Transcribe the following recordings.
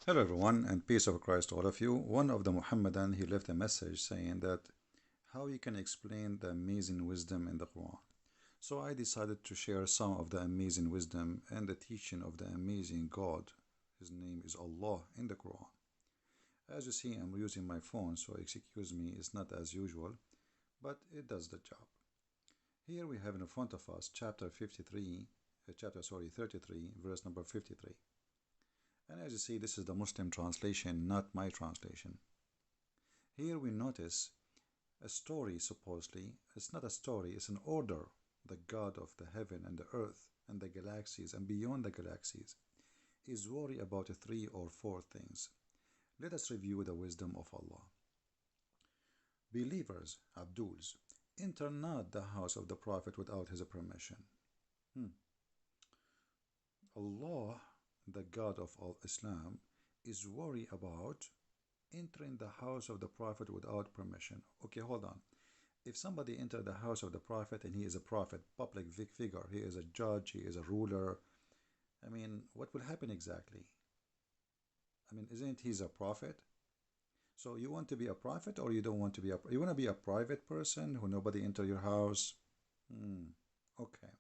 Hello everyone and peace of Christ to all of you. One of the Muhammadan, he left a message saying that how you can explain the amazing wisdom in the Quran. So I decided to share some of the amazing wisdom and the teaching of the amazing God. His name is Allah in the Quran. As you see, I'm using my phone, so excuse me, it's not as usual, but it does the job. Here we have in front of us chapter 33, verse number 53. And as you see, this is the Muslim translation, not my translation. Here we notice a story, supposedly. It's not a story, it's an order. The God of the heaven and the earth and the galaxies and beyond the galaxies is worried about 3 or 4 things. Let us review the wisdom of Allah. Believers, Abduls, enter not the house of the Prophet without his permission. Allah, the God of all Islam, is worried about entering the house of the Prophet without permission. Okay, hold on. If somebody entered the house of the Prophet and he is a prophet, public figure, he is a judge, he is a ruler, I mean, what will happen exactly? I mean, isn't he a prophet? So you want to be a prophet or you don't want to be you want to be a private person who nobody enter your house? Okay.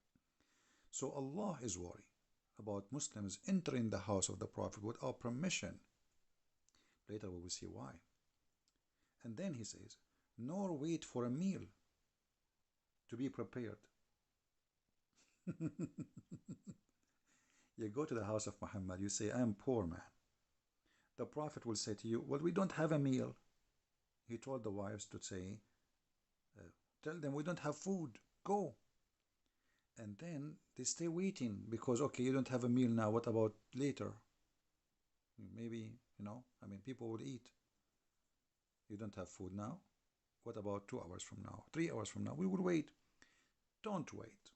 So Allah is worried about Muslims entering the house of the Prophet without permission. Later we will see why. And then he says, nor wait for a meal to be prepared. You go to the house of Muhammad, you say, I am poor man. The Prophet will say to you, well, we don't have a meal. He told the wives to say, tell them we don't have food, go. And then they stay waiting because, okay, you don't have a meal now, what about later? Maybe, I mean, people would eat. You don't have food now? What about 2 hours from now, 3 hours from now? We will wait. Don't wait.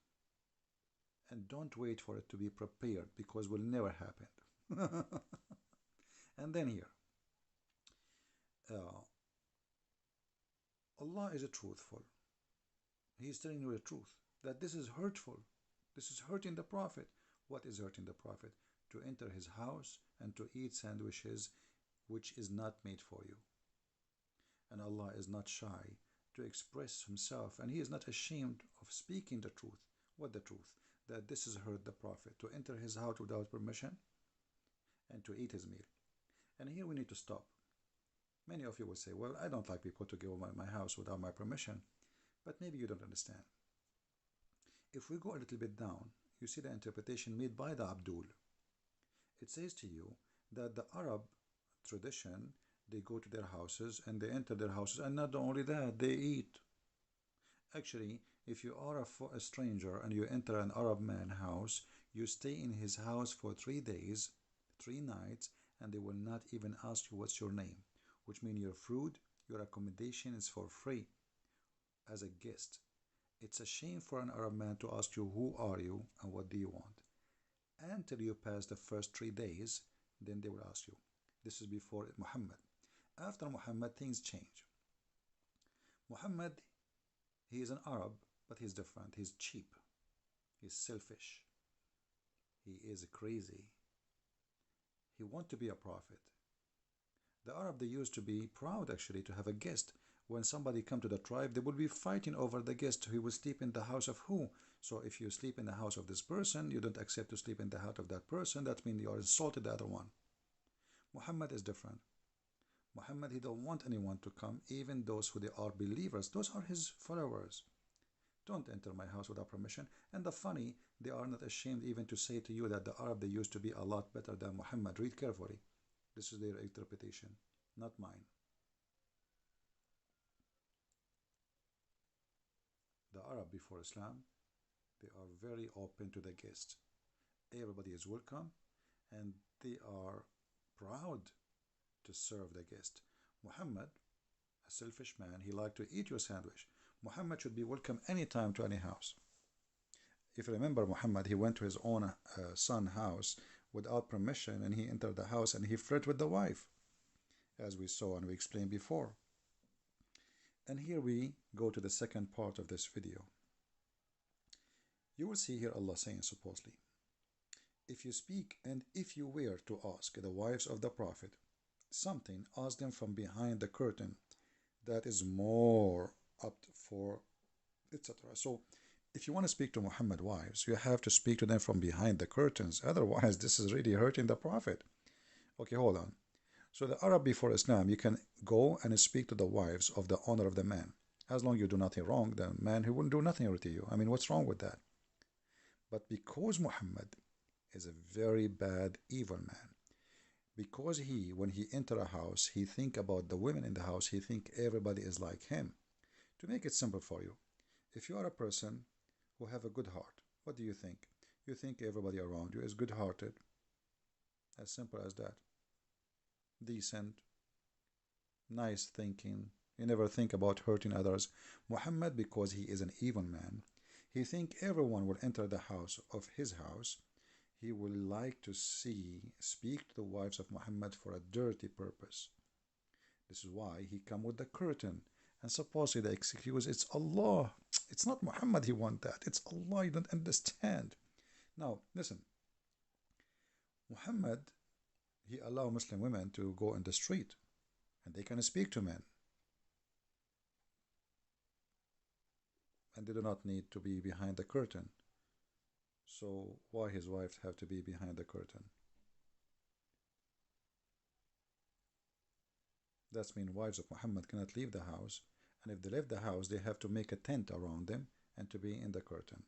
And don't wait for it to be prepared because it will never happen. And then here, Allah is a truthful. He is telling you the truth, that this is hurtful. This is hurting the Prophet. What is hurting the Prophet? To enter his house and to eat sandwiches which is not made for you. And Allah is not shy to express himself, and he is not ashamed of speaking the truth. What the truth? That this has hurt the Prophet, to enter his house without permission and to eat his meal. And here we need to stop. Many of you will say, well, I don't like people to go my house without my permission. But maybe you don't understand. If we go a little bit down, you see the interpretation made by the Abdul. It says to you that the Arab tradition, they go to their houses and they enter their houses, and not only that, they eat. Actually, if you are a stranger and you enter an Arab man's house, you stay in his house for 3 days, 3 nights, and they will not even ask you what's your name, which means your food, your accommodation is for free as a guest. It's a shame for an Arab man to ask you who are you and what do you want. Until you pass the first 3 days, then they will ask you. This is before Muhammad. After Muhammad, things change. Muhammad, he is an Arab, but he's different. He's cheap. He's selfish. He is crazy. He wants to be a prophet. The Arab, they used to be proud actually to have a guest. When somebody come to the tribe, they will be fighting over the guest who will sleep in the house of who. So if you sleep in the house of this person, you don't accept to sleep in the house of that person, that means you are insulted the other one. Muhammad is different. Muhammad, he don't want anyone to come, even those who they are believers. Those are his followers. Don't enter my house without permission. And the funny, they are not ashamed even to say to you that the Arab, they used to be a lot better than Muhammad. Read carefully. This is their interpretation, not mine. The Arab before Islam, they are very open to the guests. Everybody is welcome and they are proud to serve the guest. Muhammad, a selfish man, he liked to eat your sandwich. Muhammad should be welcome anytime to any house. If you remember Muhammad, he went to his own son's house without permission, and he entered the house and he flirted with the wife, as we saw and we explained before. And here we go to the second part of this video. You will see here Allah saying supposedly, If you speak and if you were to ask the wives of the Prophet something, ask them from behind the curtain that is more up for etc. So if you want to speak to Muhammad wives, you have to speak to them from behind the curtains. Otherwise, this is really hurting the Prophet. Okay, hold on. So the Arab before Islam, you can go and speak to the wives of the owner of the man. As long as you do nothing wrong, the man, he wouldn't do nothing to you. I mean, what's wrong with that? But because Muhammad is a very bad, evil man, because he, when he enter a house, he think about the women in the house, he think everybody is like him. To make it simple for you, if you are a person who have a good heart, what do you think? You think everybody around you is good-hearted. As simple as that. Decent, nice thinking. You never think about hurting others. Muhammad, because he is an evil man, he think everyone will enter the house of his house. He will like to speak to the wives of Muhammad for a dirty purpose. This is why he come with the curtain. And supposedly the excuse, it's Allah. It's not Muhammad he want that. It's Allah, you don't understand. Now, listen. Muhammad, he allow Muslim women to go in the street and they can speak to men. And they do not need to be behind the curtain. So why his wives have to be behind the curtain? That means wives of Muhammad cannot leave the house, and if they leave the house, they have to make a tent around them and to be in the curtain.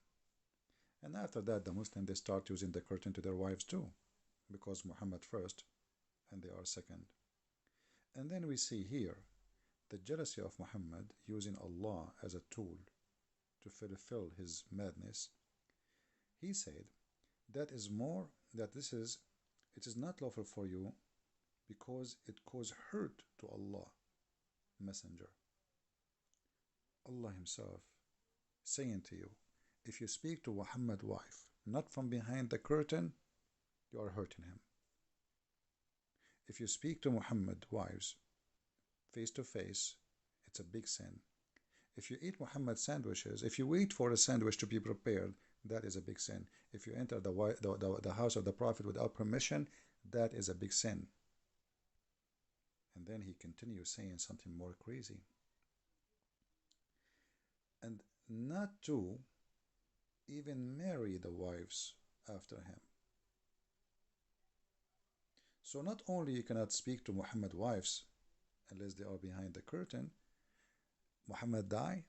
And after that, the Muslims, they start using the curtain to their wives too, because Muhammad first, and they are second. And then we see here the jealousy of Muhammad using Allah as a tool to fulfill his madness. He said, that is more, that it is not lawful for you because it cause hurt to Allah, Messenger. Allah Himself saying to you, if you speak to Muhammad's wife, not from behind the curtain, you are hurting him. If you speak to Muhammad's wives face to face, it's a big sin. If you eat Muhammad's sandwiches, if you wait for a sandwich to be prepared, that is a big sin. If you enter the house of the Prophet without permission, that is a big sin. And then he continues saying something more crazy. And not to even marry the wives after him. So not only you cannot speak to Muhammad's wives unless they are behind the curtain, Muhammad died,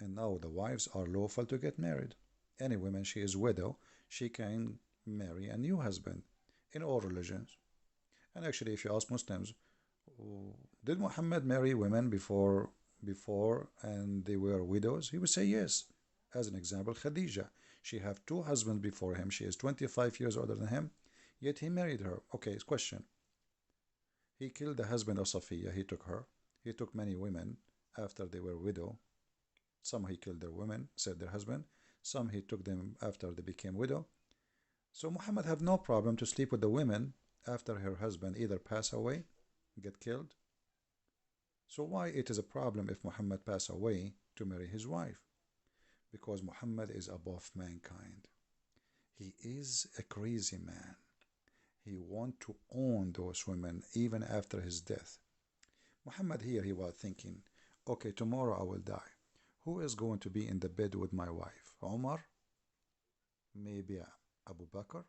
and now the wives are lawful to get married. Any woman, she is widow, she can marry a new husband in all religions. And actually, if you ask Muslims, did Muhammad marry women before and they were widows? He would say yes. As an example, Khadija, she have two husbands before him. She is 25 years older than him, yet he married her. Okay, question. He killed the husband of Safiya. He took her. He took many women after they were widow. Some he killed their women, said their husband. Some he took them after they became widow. So Muhammad have no problem to sleep with the women after her husband either pass away, get killed. So why it is a problem if Muhammad pass away to marry his wife? Because Muhammad is above mankind. He is a crazy man. He want to own those women even after his death. Muhammad here, he was thinking, okay, tomorrow I will die. Who is going to be in the bed with my wife? Omar? Maybe Abu Bakr?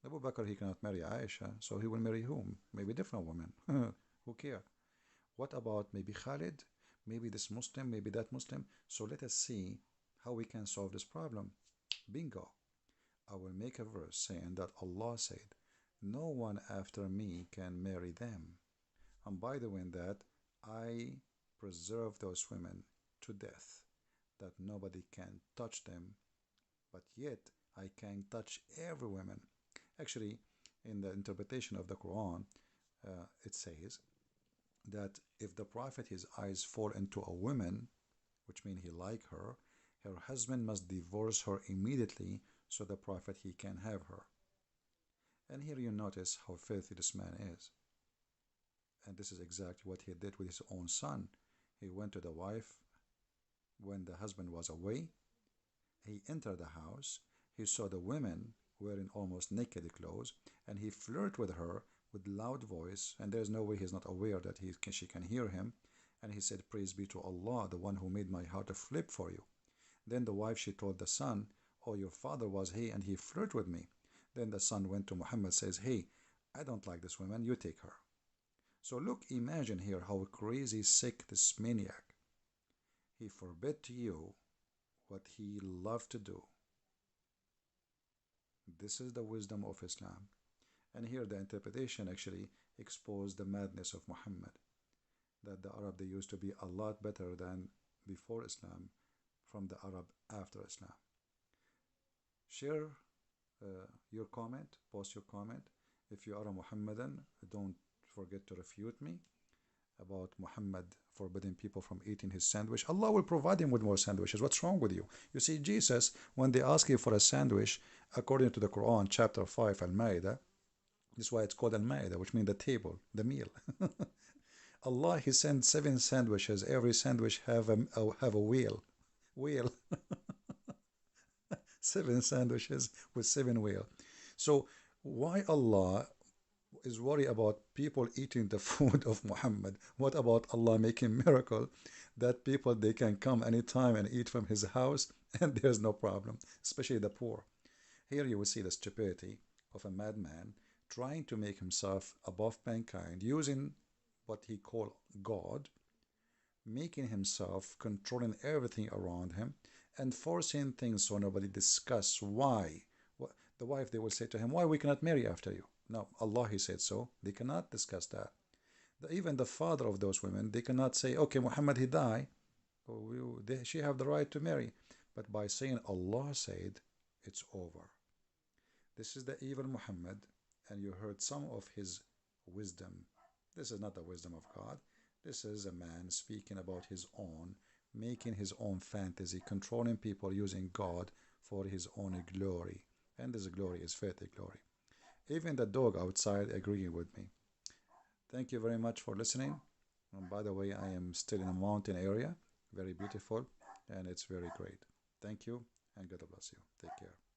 Abu Bakr, he cannot marry Aisha, so he will marry whom? Maybe different women. Who care? What about maybe Khalid? Maybe this Muslim, maybe that Muslim. So let us see how we can solve this problem. Bingo. I will make a verse saying that Allah said, no one after me can marry them. And by the way, in that, I preserve those women to death, that nobody can touch them, but yet I can touch every woman. Actually, in the interpretation of the Quran, it says that if the Prophet, his eyes fall into a woman, which means he like her husband must divorce her immediately so the Prophet, he can have her. And here you notice how filthy this man is. And this is exactly what he did with his own son. He went to the wife when the husband was away. He entered the house. He saw the women wearing almost naked clothes, and he flirted with her with loud voice, and there's no way he's not aware that she can hear him. And he said, "Praise be to Allah, the one who made my heart a flip for you." Then the wife, she told the son, "Oh, your father was he, and he flirted with me." Then the son went to Muhammad, says, "Hey, I don't like this woman, you take her." So look, imagine here how crazy sick this maniac. He forbid to you what he loved to do. This is the wisdom of Islam. And here the interpretation actually exposed the madness of Muhammad, that the Arab, they used to be a lot better than before Islam from the Arab after Islam. Share your comment, post your comment. If you are a Muhammadan, don't forget to refute me about Muhammad forbidding people from eating his sandwich. Allah will provide him with more sandwiches. What's wrong with you? You see, Jesus, when they ask you for a sandwich, according to the Quran, chapter 5, Al-Ma'idah, this is why it's called Al-Ma'idah, which means the table, the meal. Allah, He sent 7 sandwiches. Every sandwich have a wheel. Wheel. 7 sandwiches with 7 wheel. So why Allah is worried about people eating the food of Muhammad? What about Allah making miracle that people, they can come anytime and eat from his house and there's no problem, especially the poor? Here you will see the stupidity of a madman trying to make himself above mankind, using what he called God, making himself controlling everything around him, and forcing things so nobody discuss why. The wife, they will say to him, "Why we cannot marry after you?" No, Allah, He said so. They cannot discuss that. Even the father of those women, they cannot say, "Okay, Muhammad, he died. She have the right to marry." But by saying Allah said, it's over. This is the evil Muhammad, and you heard some of his wisdom. This is not the wisdom of God. This is a man speaking about his own, making his own fantasy, controlling people using God for his own glory. And this glory is filthy glory. Even the dog outside agreeing with me. Thank you very much for listening. And by the way, I am still in a mountain area, very beautiful, and it's very great. Thank you, and God bless you. Take care.